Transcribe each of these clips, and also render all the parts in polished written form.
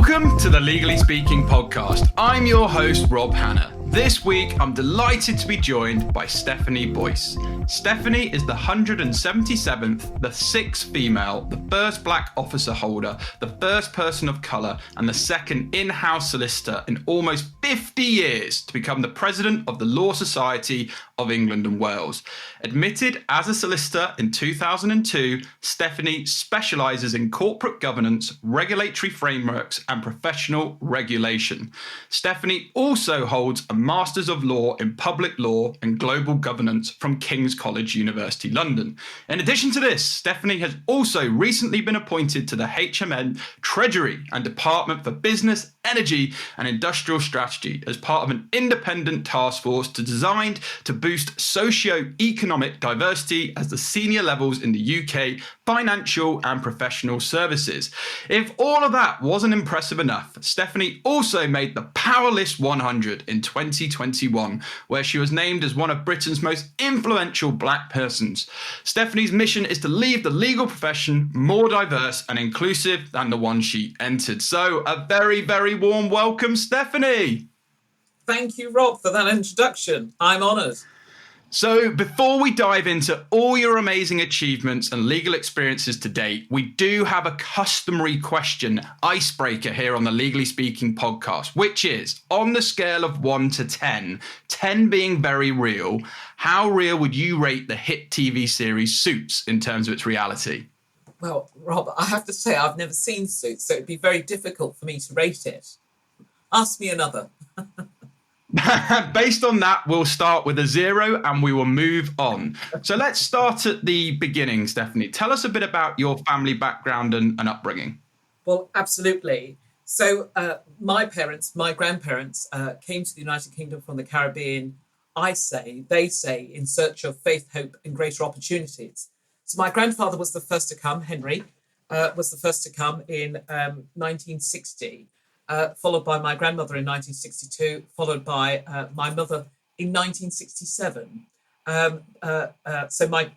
Welcome to the Legally Speaking podcast. I'm your host, Rob Hanna. This week, I'm delighted to be joined by Stephanie Boyce. Stephanie is the 177th, the 6th female, the first black officer holder, the first person of colour, and the second in-house solicitor in almost 50 years to become the president of the Law Society of England and Wales. Admitted as a solicitor in 2002, Stephanie specialises in corporate governance, regulatory frameworks, and professional regulation. Stephanie also holds a Masters of Law in Public Law and Global Governance from King's College, University London. In addition to this, Stephanie has also recently been appointed to the HM Treasury and Department for Business, Energy and Industrial Strategy as part of an independent task force designed to boost socio-economic diversity at the senior levels in the UK financial and professional services. If all of that wasn't impressive enough, Stephanie also made the Power List 100 in 2021, where she was named as one of Britain's most influential black persons. Stephanie's mission is to leave the legal profession more diverse and inclusive than the one she entered. So a very, very warm welcome, Stephanie. Thank you, Rob, for that introduction. I'm honoured. So before we dive into all your amazing achievements and legal experiences to date, we do have a customary question icebreaker here on the Legally Speaking podcast, which is, on the scale of 1 to 10, 10 being very real, how real would you rate the hit TV series Suits in terms of its reality? Well, Rob, I have to say I've never seen Suits, so it'd be very difficult for me to rate it. Ask me another. Based on that, we'll start with a 0 and we will move on. So let's start at the beginning, Stephanie. Tell us a bit about your family background and upbringing. Well, absolutely. So my grandparents came to the United Kingdom from the Caribbean, they say, in search of faith, hope and greater opportunities. So my grandfather was the first to come, Henry, was the first to come in 1960. Followed by my grandmother in 1962, followed by my mother in 1967. So my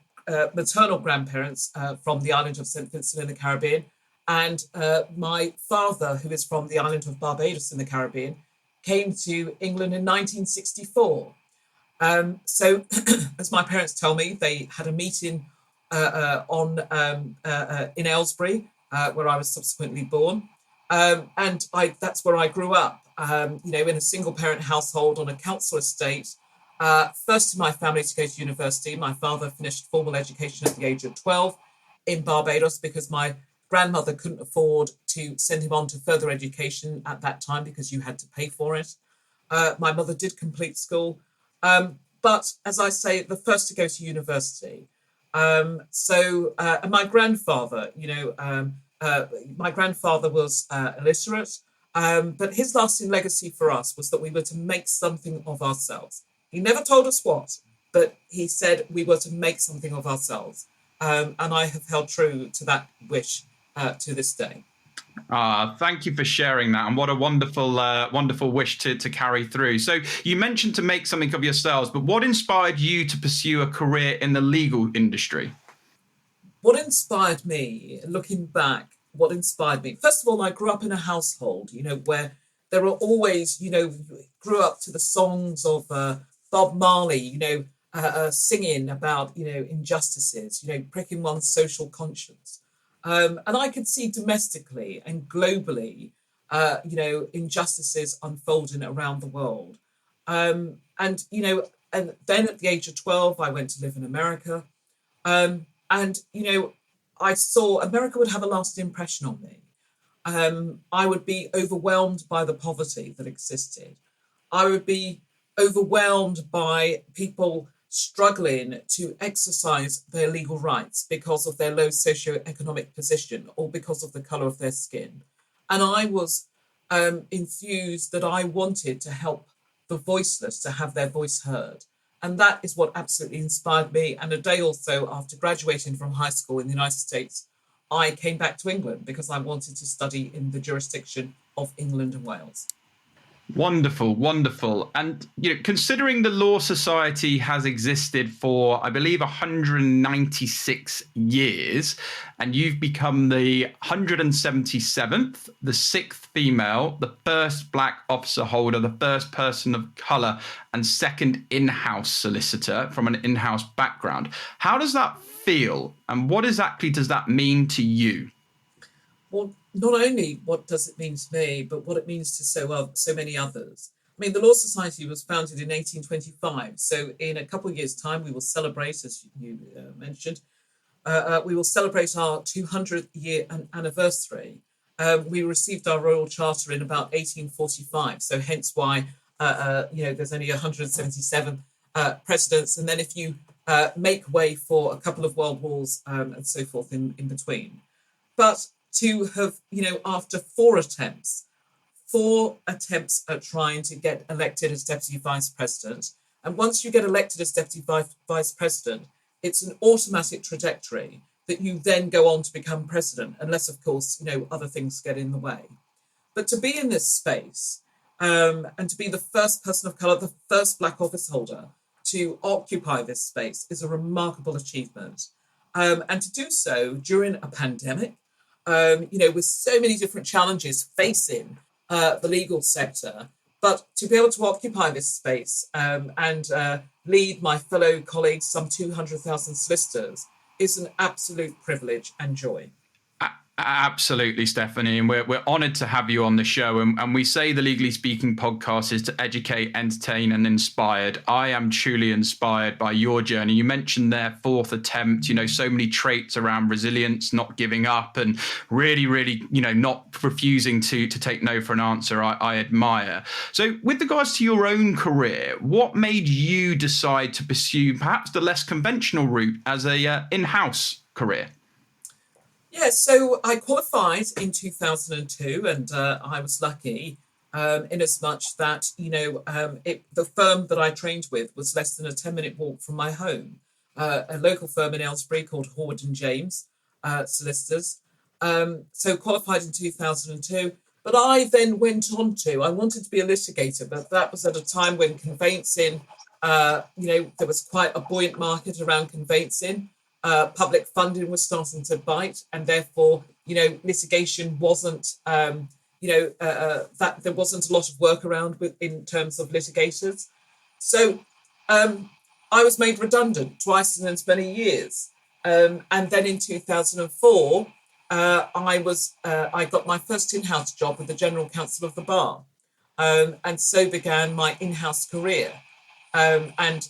maternal grandparents from the island of St. Vincent in the Caribbean, and my father, who is from the island of Barbados in the Caribbean, came to England in 1964. So as my parents tell me, they had a meeting in Aylesbury, where I was subsequently born. And that's where I grew up, in a single parent household on a council estate. First in my family to go to university. My father finished formal education at the age of 12 in Barbados because my grandmother couldn't afford to send him on to further education at that time because you had to pay for it. My mother did complete school. But as I say, the first to go to university. And my grandfather, my grandfather was illiterate, but his lasting legacy for us was that we were to make something of ourselves. He never told us what, but he said we were to make something of ourselves. And I have held true to that wish to this day. Thank you for sharing that. And what a wonderful wish to carry through. So you mentioned to make something of yourselves, but what inspired you to pursue a career in the legal industry? What inspired me, looking back, first of all, I grew up in a household, where there were always, grew up to the songs of Bob Marley, singing about, injustices, pricking one's social conscience. And I could see domestically and globally, injustices unfolding around the world. And then at the age of 12, I went to live in America. And, I saw America would have a lasting impression on me. I would be overwhelmed by the poverty that existed. I would be overwhelmed by people struggling to exercise their legal rights because of their low socio-economic position or because of the colour of their skin. And I was enthused that I wanted to help the voiceless to have their voice heard. And that is what absolutely inspired me. And a day or so after graduating from high school in the United States, I came back to England because I wanted to study in the jurisdiction of England and Wales. Wonderful, wonderful. And considering the Law Society has existed for, I believe, 196 years, and you've become the 177th, the sixth female, the first black officer holder, the first person of colour, and second in-house solicitor from an in-house background. How does that feel, and what exactly does that mean to you? Well, not only what does it mean to me, but what it means to so many others. I mean, the Law Society was founded in 1825. So in a couple of years' time, we will celebrate, as you mentioned, we will celebrate our 200th year anniversary. We received our Royal Charter in about 1845. So hence why, there's only 177 presidents. And then if you make way for a couple of world wars and so forth in between. But to have, after four attempts at trying to get elected as deputy vice president. And once you get elected as deputy vice president, it's an automatic trajectory that you then go on to become president, unless, of course, other things get in the way. But to be in this space and to be the first person of colour, the first black office holder to occupy this space is a remarkable achievement. And to do so during a pandemic, with so many different challenges facing the legal sector, but to be able to occupy this space and lead my fellow colleagues, some 200,000 solicitors, is an absolute privilege and joy. Absolutely, Stephanie, and we're honoured to have you on the show. And we say the Legally Speaking podcast is to educate, entertain, and inspired. I am truly inspired by your journey. You mentioned their fourth attempt. So many traits around resilience, not giving up, and really, not refusing to take no for an answer. I admire. So, with regards to your own career, what made you decide to pursue perhaps the less conventional route as a in-house career? Yeah, so I qualified in 2002, and I was lucky in as much that, the firm that I trained with was less than a 10-minute walk from my home, a local firm in Aylesbury called Howard and James Solicitors. So qualified in 2002, but I then went on I wanted to be a litigator, but that was at a time when conveyancing, there was quite a buoyant market around conveyancing. Public funding was starting to bite, and therefore, litigation wasn't, that there wasn't a lot of work around in terms of litigators. So I was made redundant twice in as many years. And then in 2004, I got my first in-house job with the General Counsel of the Bar. And so began my in-house career. And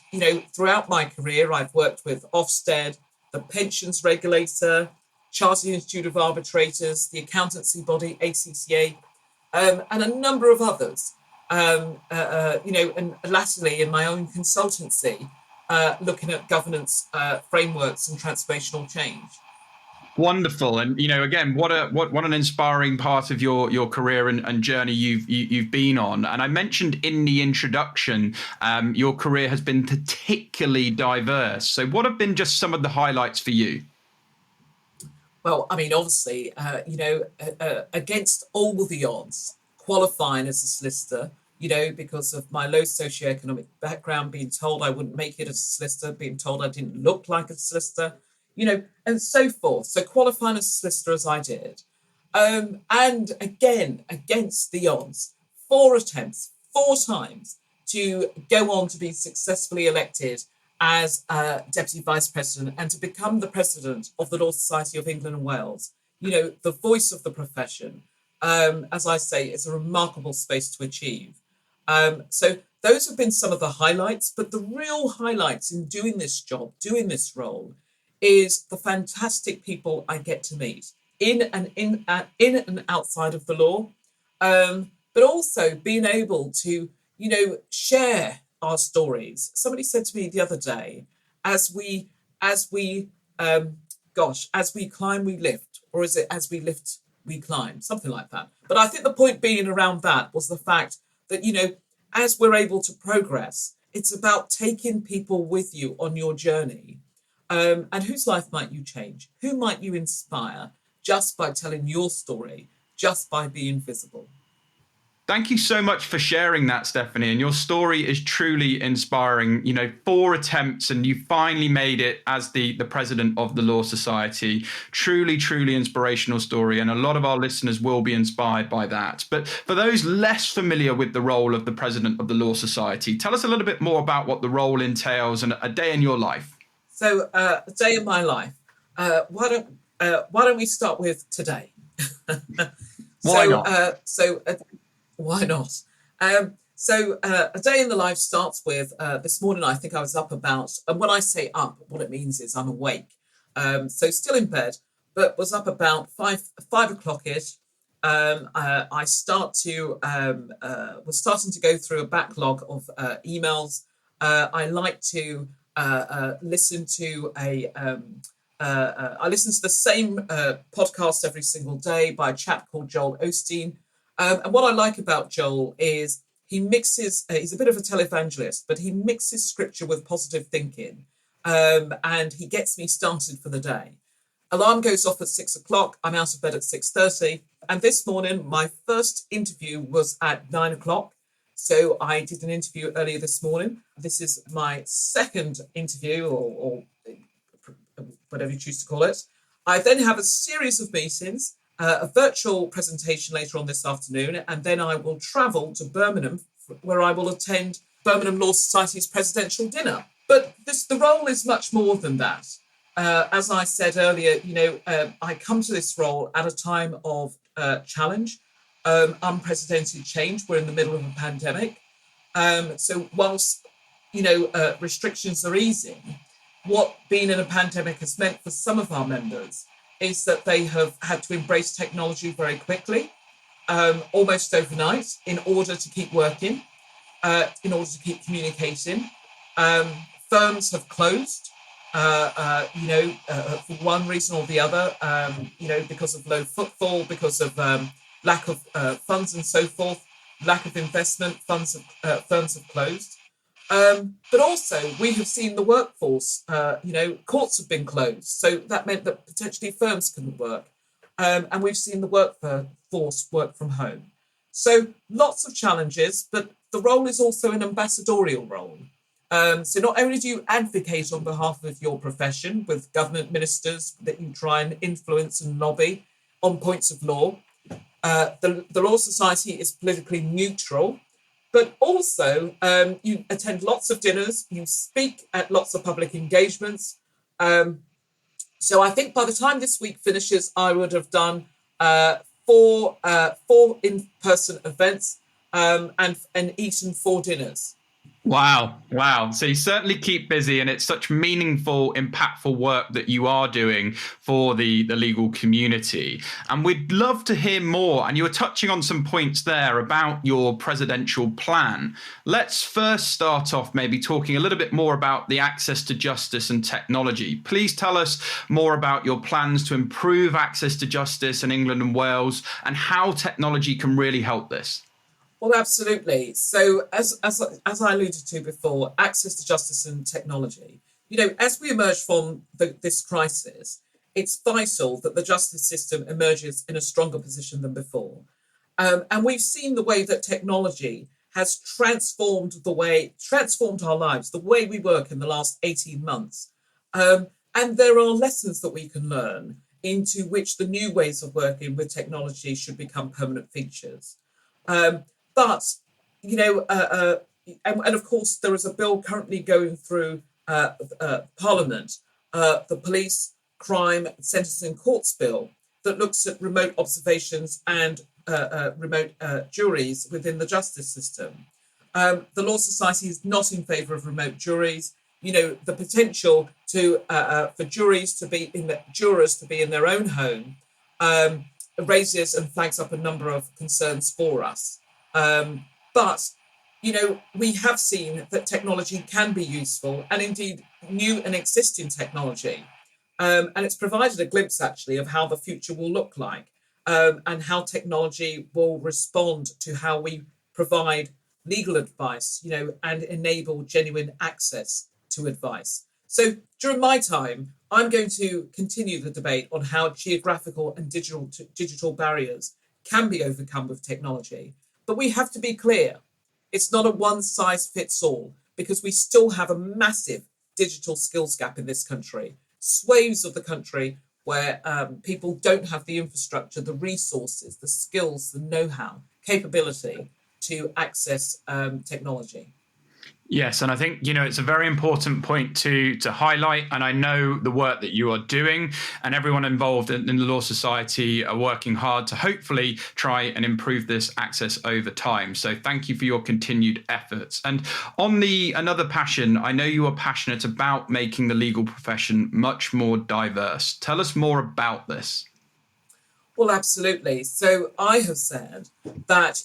throughout my career, I've worked with Ofsted, the pensions regulator, Chartered Institute of Arbitrators, the accountancy body, ACCA, and a number of others. And latterly in my own consultancy, looking at governance frameworks and transformational change. Wonderful, and again, what an inspiring part of your career and journey you've been on. And I mentioned in the introduction, your career has been particularly diverse. So, what have been just some of the highlights for you? Well, I mean, obviously, against all the odds, qualifying as a solicitor, because of my low socio-economic background, being told I wouldn't make it as a solicitor, being told I didn't look like a solicitor, and so forth. So qualifying as a solicitor as I did. And again, against the odds, 4 attempts, 4 times to go on to be successfully elected as Deputy Vice President and to become the President of the Law Society of England and Wales. The voice of the profession, as I say, is a remarkable space to achieve. So those have been some of the highlights, but the real highlights in doing this job, doing this role, is the fantastic people I get to meet in and outside of the law, but also being able to, share our stories. Somebody said to me the other day, as we climb, we lift, or is it as we lift, we climb, something like that. But I think the point being around that was the fact that, as we're able to progress, it's about taking people with you on your journey. And whose life might you change? Who might you inspire just by telling your story, just by being visible? Thank you so much for sharing that, Stephanie. And your story is truly inspiring. 4 attempts and you finally made it as the president of the Law Society. Truly, truly inspirational story. And a lot of our listeners will be inspired by that. But for those less familiar with the role of the president of the Law Society, tell us a little bit more about what the role entails and a day in your life. So a day in my life. Why don't we start with today? Why not? Why not? A day in the life starts with this morning. I think I was up about, and when I say up, what it means is I'm awake. So still in bed, but was up about 5 o'clock-ish. I was starting to go through a backlog of emails. I like to listen to I listen to the same podcast every single day by a chap called Joel Osteen. And what I like about Joel is he mixes, he's a bit of a televangelist, but he mixes scripture with positive thinking. And he gets me started for the day. Alarm goes off at 6 o'clock. I'm out of bed at 6:30. And this morning, my first interview was at 9 o'clock. So I did an interview earlier this morning. This is my second interview or whatever you choose to call it. I then have a series of meetings, a virtual presentation later on this afternoon, and then I will travel to Birmingham, where I will attend Birmingham Law Society's presidential dinner. But the role is much more than that. As I said earlier, I come to this role at a time of challenge, unprecedented change. We're in the middle of a pandemic. So whilst, restrictions are easing, what being in a pandemic has meant for some of our members is that they have had to embrace technology very quickly, almost overnight, in order to keep working, in order to keep communicating. Firms have closed, for one reason or the other, because of low footfall, because of lack of funds and so forth, lack of investment, firms have closed. But also, we have seen the workforce, courts have been closed. So that meant that potentially firms couldn't work. And we've seen the workforce work from home. So lots of challenges, but the role is also an ambassadorial role. So not only do you advocate on behalf of your profession with government ministers that you try and influence and lobby on points of law, the Law Society is politically neutral. But also, you attend lots of dinners, you speak at lots of public engagements. So I think by the time this week finishes, I would have done four in-person events and eaten 4 dinners. Wow. So you certainly keep busy, and it's such meaningful, impactful work that you are doing for the legal community. And we'd love to hear more. And you were touching on some points there about your presidential plan. Let's first start off maybe talking a little bit more about the access to justice and technology. Please tell us more about your plans to improve access to justice in England and Wales and how technology can really help this. Well, absolutely. So as I alluded to before, access to justice and technology, as we emerge from this crisis, it's vital that the justice system emerges in a stronger position than before. And we've seen the way that technology has transformed our lives, the way we work in the last 18 months. And there are lessons that we can learn into which the new ways of working with technology should become permanent features. But, and of course, there is a bill currently going through Parliament, the Police, Crime, Sentencing Courts Bill, that looks at remote observations and remote juries within the justice system. The Law Society is not in favour of remote juries. The potential for jurors to be in their own home raises and flags up a number of concerns for us. But we have seen that technology can be useful, and indeed new and existing technology. And it's provided a glimpse, actually, of how the future will look like, and how technology will respond to how we provide legal advice, and enable genuine access to advice. So during my time, I'm going to continue the debate on how geographical and digital barriers can be overcome with technology. But we have to be clear. It's not a one size fits all, because we still have a massive digital skills gap in this country. Swathes of the country where people don't have the infrastructure, the resources, the skills, the know-how, capability to access technology. Yes, and I think, it's a very important point to highlight. And I know the work that you are doing, and everyone involved in the Law Society are working hard to hopefully try and improve this access over time. So thank you for your continued efforts. And on another passion, I know you are passionate about making the legal profession much more diverse. Tell us more about this. Well, absolutely. So I have said that,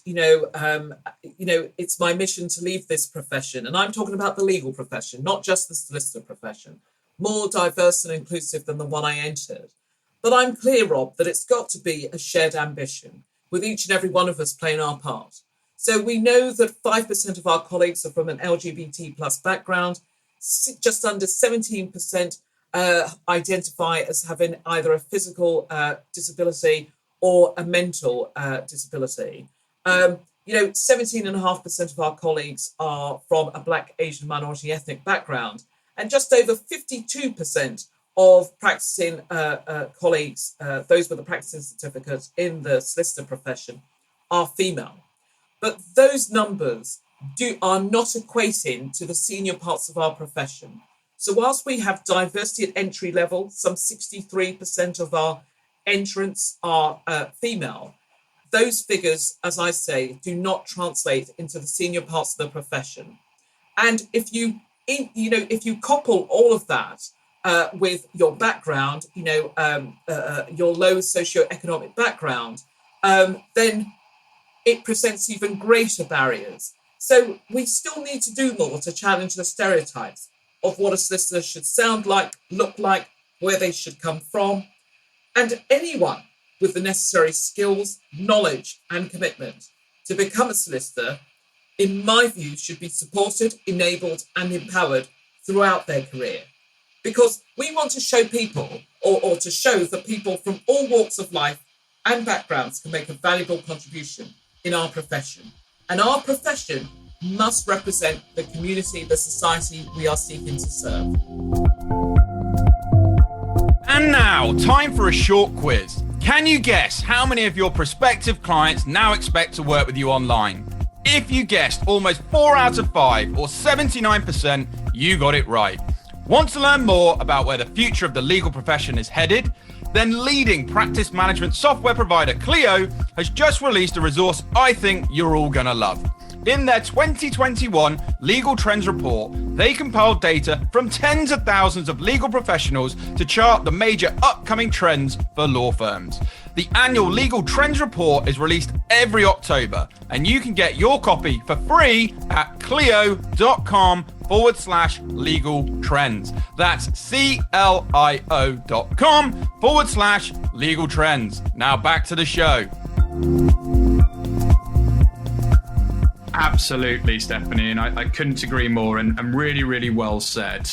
it's my mission to leave this profession. And I'm talking about the legal profession, not just the solicitor profession, more diverse and inclusive than the one I entered. But I'm clear, Rob, that it's got to be a shared ambition, with each and every one of us playing our part. So we know that 5% of our colleagues are from an LGBT plus background, just under 17% identify as having either a physical disability or a mental disability. 17.5% of our colleagues are from a Black, Asian, minority ethnic background, and just over 52% of practicing colleagues, those with a practicing certificate in the solicitor profession, are female. But those numbers are not equating to the senior parts of our profession. So whilst we have diversity at entry level, some 63% of our entrants are female, those figures, as I say, do not translate into the senior parts of the profession. And if you couple all of that with your background, your low socio-economic background, then it presents even greater barriers. So we still need to do more to challenge the stereotypes of what a solicitor should sound like, look like, where they should come from. And anyone with the necessary skills, knowledge, and commitment to become a solicitor, in my view, should be supported, enabled, and empowered throughout their career. Because we want to show people, or to show that people from all walks of life and backgrounds can make a valuable contribution in our profession. And our profession must represent the community, the society we are seeking to serve. And now, time for a short quiz. Can you guess how many of your prospective clients now expect to work with you online? If you guessed almost 4 out of 5, or 79%, you got it right. Want to learn more about where the future of the legal profession is headed? Then leading practice management software provider Clio has just released a resource I think you're all going to love. In their 2021 Legal Trends Report, they compiled data from tens of thousands of legal professionals to chart the major upcoming trends for law firms. The annual Legal Trends Report is released every October, and you can get your copy for free at clio.com/legal trends. That's CLIO.com/legal trends. Now back to the show. Absolutely, Stephanie, and I couldn't agree more, and really, really well said.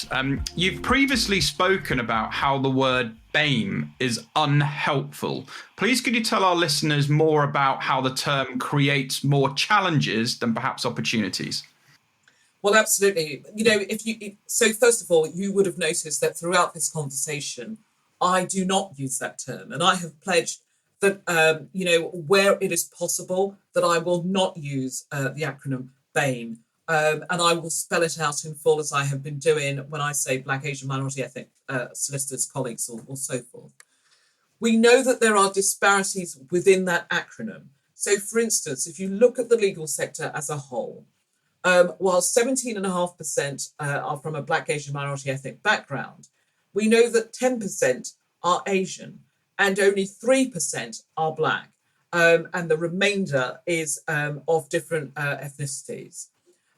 You've previously spoken about how the word BAME is unhelpful. Please could you tell our listeners more about how the term creates more challenges than perhaps opportunities? Well, absolutely. So first of all, you would have noticed that throughout this conversation, I do not use that term, and I have pledged that, where it is possible, that I will not use the acronym BAME, and I will spell it out in full as I have been doing when I say Black, Asian, minority ethnic solicitors, colleagues, or so forth. We know that there are disparities within that acronym. So, for instance, if you look at the legal sector as a whole, while 17.5% are from a Black, Asian, minority ethnic background, we know that 10% are Asian, and only 3% are Black, and the remainder is of different ethnicities.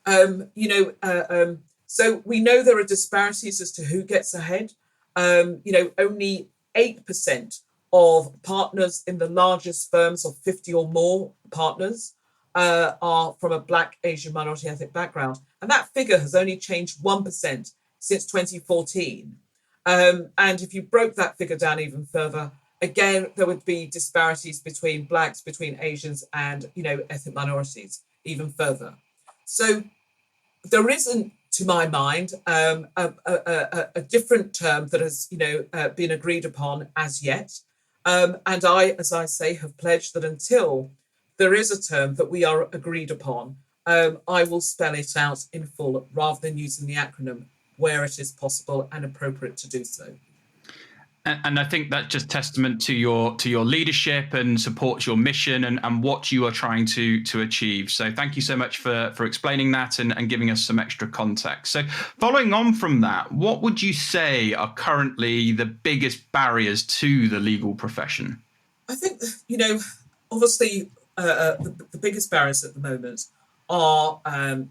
So we know there are disparities as to who gets ahead. Only 8% of partners in the largest firms of 50 or more partners are from a Black, Asian, minority ethnic background. And that figure has only changed 1% since 2014. And if you broke that figure down even further, again, there would be disparities between blacks, between Asians and, ethnic minorities even further. So there isn't, to my mind, a different term that has, been agreed upon as yet. And I, as I say, have pledged that until there is a term that we are agreed upon, I will spell it out in full rather than using the acronym where it is possible and appropriate to do so. And I think that's just testament to your leadership and supports your mission and what you are trying to achieve. So thank you so much for explaining that and giving us some extra context. So following on from that, what would you say are currently the biggest barriers to the legal profession? I think, obviously the biggest barriers at the moment are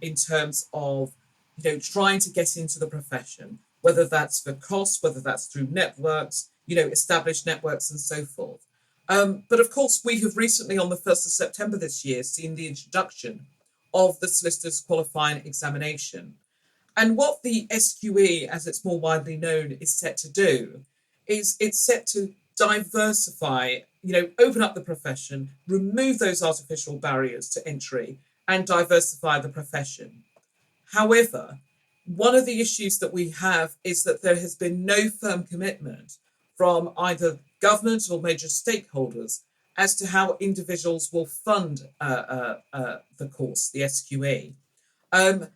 in terms of, trying to get into the profession, whether that's for cost, whether that's through networks, established networks and so forth. But of course, we have recently, on the 1st of September this year, seen the introduction of the Solicitors Qualifying Examination. And what the SQE, as it's more widely known, is set to do is it's set to diversify, open up the profession, remove those artificial barriers to entry and diversify the profession. However, one of the issues that we have is that there has been no firm commitment from either government or major stakeholders as to how individuals will fund the course, the SQE. And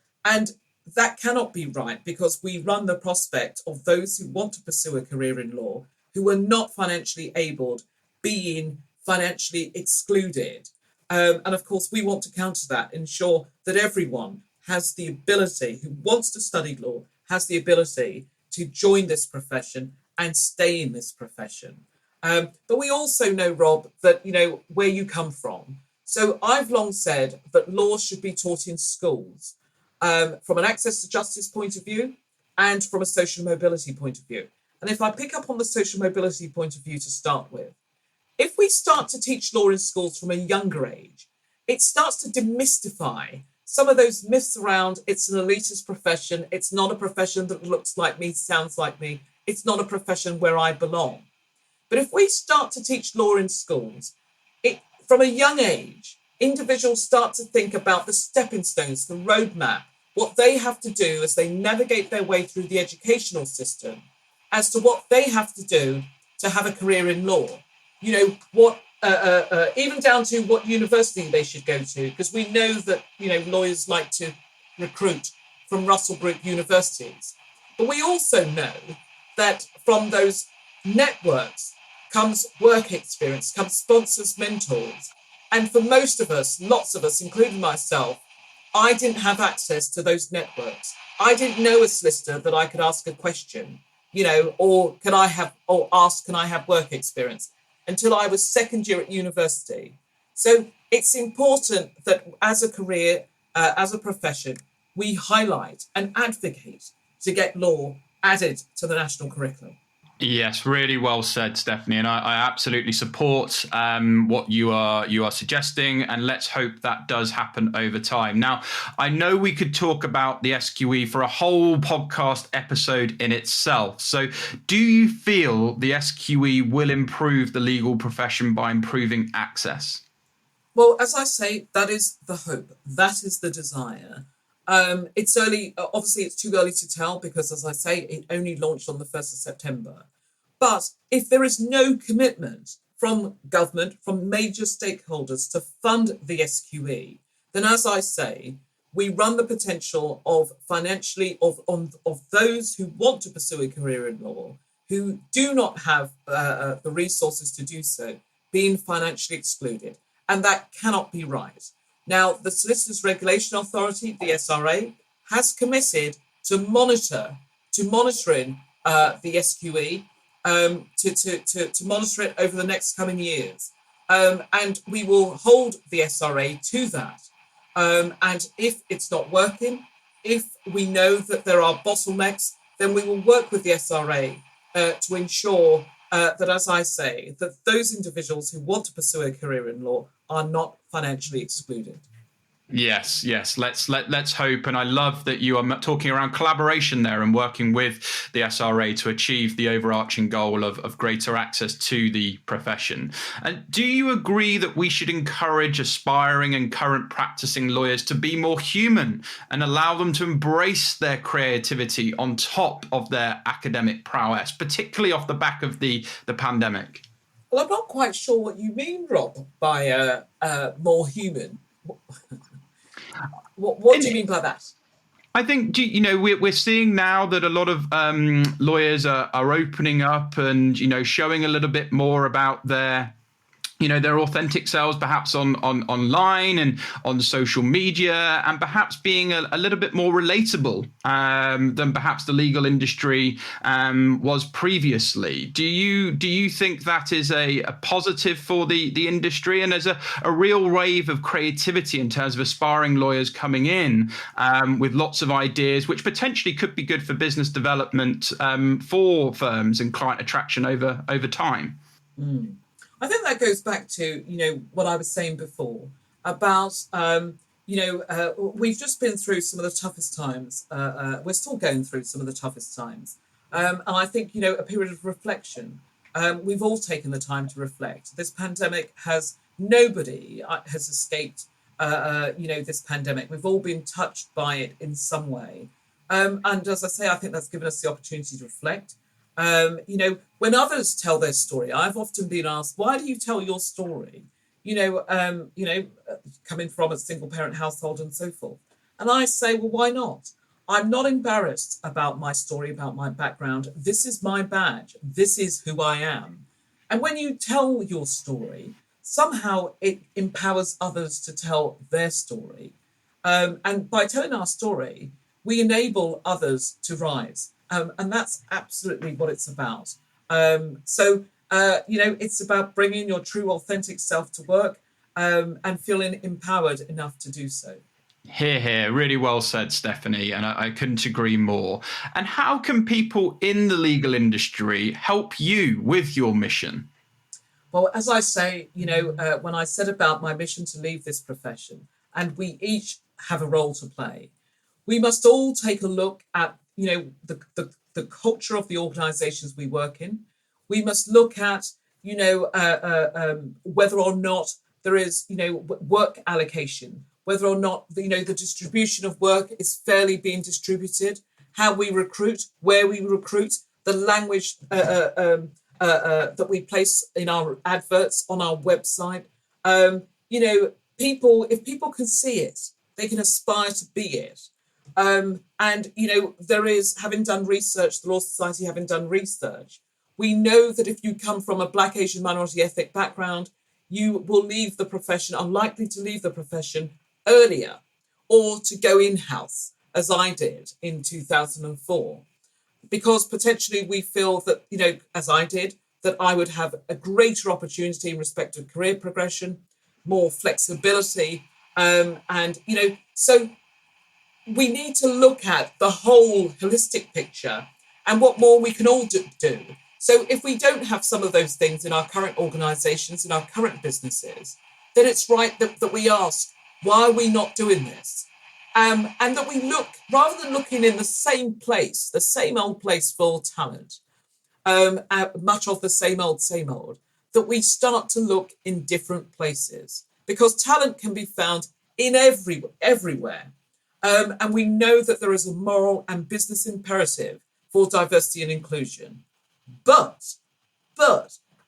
that cannot be right because we run the prospect of those who want to pursue a career in law who are not financially abled being financially excluded. And of course, we want to counter that, ensure that everyone has the ability, who wants to study law, has the ability to join this profession and stay in this profession. But we also know, Rob, that, where you come from. So I've long said that law should be taught in schools from an access to justice point of view and from a social mobility point of view. And if I pick up on the social mobility point of view to start with, if we start to teach law in schools from a younger age, it starts to demystify some of those myths around it's an elitist profession, it's not a profession that looks like me, sounds like me, it's not a profession where I belong. But if we start to teach law in schools, from a young age, individuals start to think about the stepping stones, the roadmap, what they have to do as they navigate their way through the educational system, as to what they have to do to have a career in law. Even down to what university they should go to, because we know that, lawyers like to recruit from Russell Group universities. But we also know that from those networks comes work experience, comes sponsors, mentors. And for most of us, lots of us, including myself, I didn't have access to those networks. I didn't know a solicitor that I could ask a question, or can I have work experience, until I was second year at university. So it's important that as a career, as a profession, we highlight and advocate to get law added to the national curriculum. Yes, really well said, Stephanie. And I absolutely support what you are suggesting. And let's hope that does happen over time. Now, I know we could talk about the SQE for a whole podcast episode in itself. So do you feel the SQE will improve the legal profession by improving access? Well, as I say, that is the hope. That is the desire. It's early. Obviously, it's too early to tell because, as I say, it only launched on the 1st of September. But if there is no commitment from government, from major stakeholders to fund the SQE, then, as I say, we run the potential of financially of those who want to pursue a career in law, who do not have the resources to do so, being financially excluded. And that cannot be right. Now, the Solicitors Regulation Authority, the SRA, has committed to monitoring the SQE, to monitor it over the next coming years. And we will hold the SRA to that. And if it's not working, if we know that there are bottlenecks, then we will work with the SRA to ensure that, as I say, that those individuals who want to pursue a career in law are not financially excluded. Yes. Let's hope. And I love that you are talking around collaboration there and working with the SRA to achieve the overarching goal of greater access to the profession. And do you agree that we should encourage aspiring and current practicing lawyers to be more human and allow them to embrace their creativity on top of their academic prowess, particularly off the back of the pandemic? Well, I'm not quite sure what you mean, Rob, by more human. What do you mean by that? I think, we're seeing now that a lot of lawyers are opening up and, showing a little bit more about their authentic selves, perhaps on online and on social media, and perhaps being a little bit more relatable than perhaps the legal industry was previously. Do you think that is a positive for the industry? And there's a real wave of creativity in terms of aspiring lawyers coming in with lots of ideas, which potentially could be good for business development for firms and client attraction over time. I think that goes back to, what I was saying before about, we've just been through some of the toughest times. We're still going through some of the toughest times. And I think, a period of reflection. We've all taken the time to reflect. This pandemic nobody has escaped, this pandemic. We've all been touched by it in some way. And as I say, I think that's given us the opportunity to reflect. When others tell their story, I've often been asked, why do you tell your story? Coming from a single parent household and so forth. And I say, well, why not? I'm not embarrassed about my story, about my background. This is my badge. This is who I am. And when you tell your story, somehow it empowers others to tell their story. And by telling our story, we enable others to rise. And that's absolutely what it's about. It's about bringing your true, authentic self to work and feeling empowered enough to do so. Here. Really well said, Stephanie. And I couldn't agree more. And how can people in the legal industry help you with your mission? Well, as I say, when I said about my mission to leave this profession, and we each have a role to play, we must all take a look at the culture of the organizations we work in. We must look at, whether or not there is, work allocation, whether or not, the distribution of work is fairly being distributed, how we recruit, where we recruit, the language that we place in our adverts on our website. If people can see it, they can aspire to be it. There is, having done research, the Law Society having done research, we know that if you come from a Black, Asian, minority ethnic background, you will leave the profession, unlikely to leave the profession earlier or to go in-house, as I did in 2004. Because potentially we feel that, as I did, that I would have a greater opportunity in respect of career progression, more flexibility, so we need to look at the whole holistic picture and what more we can all do. So if we don't have some of those things in our current organisations, in our current businesses, then it's right that we ask, why are we not doing this? And that we look, rather than looking in the same old place for talent, much of the same old, that we start to look in different places, because talent can be found in everywhere. And we know that there is a moral and business imperative for diversity and inclusion. But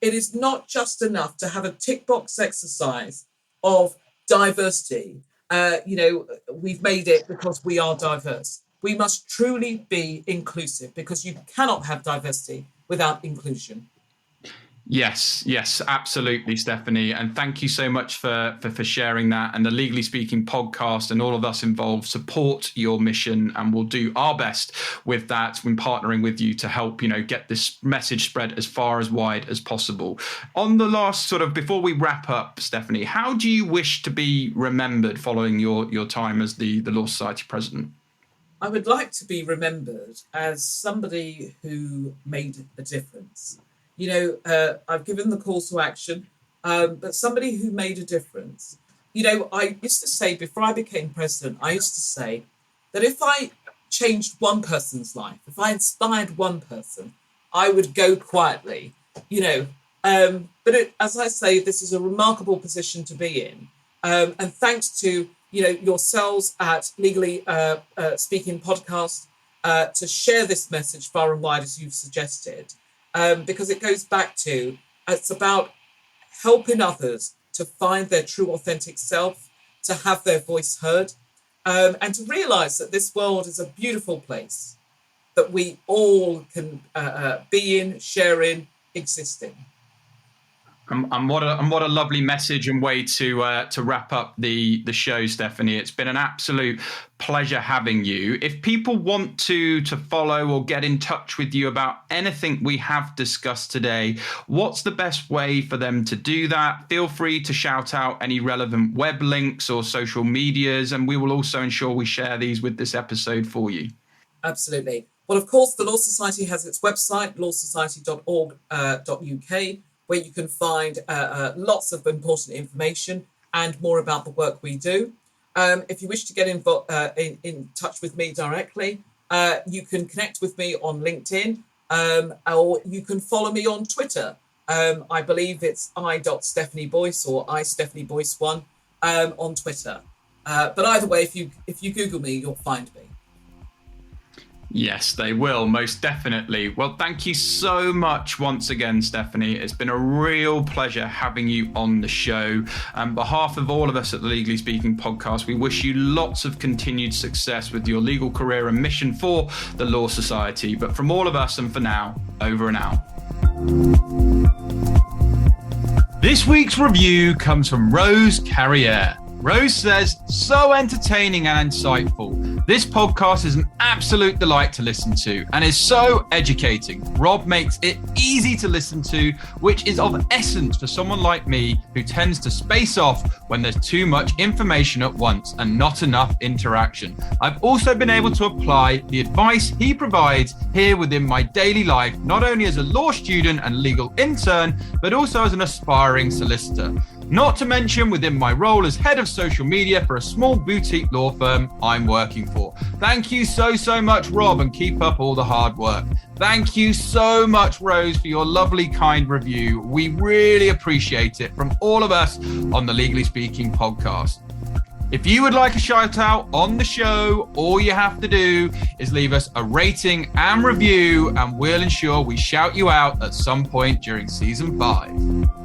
it is not just enough to have a tick box exercise of diversity. We've made it because we are diverse. We must truly be inclusive, because you cannot have diversity without inclusion. Yes, absolutely, Stephanie. And thank you so much for sharing that. And the Legally Speaking podcast and all of us involved support your mission, and we'll do our best with that when partnering with you to help, get this message spread as far as wide as possible. On the last before we wrap up, Stephanie, how do you wish to be remembered following your time as the Law Society president? I would like to be remembered as somebody who made a difference. I've given the call to action, but somebody who made a difference. I used to say, before I became president, I used to say that if I changed one person's life, if I inspired one person, I would go quietly, as I say, this is a remarkable position to be in. And thanks to, yourselves at Legally Speaking Podcast to share this message far and wide as you've suggested, because it goes back to, it's about helping others to find their true authentic self, to have their voice heard, and to realise that this world is a beautiful place that we all can be in, share in, exist in. And what a lovely message and way to wrap up the show, Stephanie. It's been an absolute pleasure having you. If people want to follow or get in touch with you about anything we have discussed today, what's the best way for them to do that? Feel free to shout out any relevant web links or social medias, and we will also ensure we share these with this episode for you. Absolutely. Well, of course, the Law Society has its website, lawsociety.org.uk, where you can find lots of important information and more about the work we do. If you wish to get in touch with me directly, you can connect with me on LinkedIn, or you can follow me on Twitter. I believe it's i.stephanieboyce or iStephanieBoyce1 on Twitter. But either way, if you Google me, you'll find me. Yes, they will, most definitely. Well, thank you so much once again, Stephanie. It's been a real pleasure having you on the show. On behalf of all of us at the Legally Speaking Podcast, we wish you lots of continued success with your legal career and mission for the Law Society. But from all of us, and for now, over and out. This week's review comes from Rose Carriere. Rose says, so entertaining and insightful. This podcast is an absolute delight to listen to and is so educating. Rob makes it easy to listen to, which is of essence for someone like me who tends to space off when there's too much information at once and not enough interaction. I've also been able to apply the advice he provides here within my daily life, not only as a law student and legal intern, but also as an aspiring solicitor. Not to mention within my role as head of social media for a small boutique law firm I'm working for. Thank you so much, Rob, and keep up all the hard work. Thank you so much, Rose, for your lovely, kind review. We really appreciate it from all of us on the Legally Speaking Podcast. If you would like a shout out on the show, all you have to do is leave us a rating and review, and we'll ensure we shout you out at some point during season 5.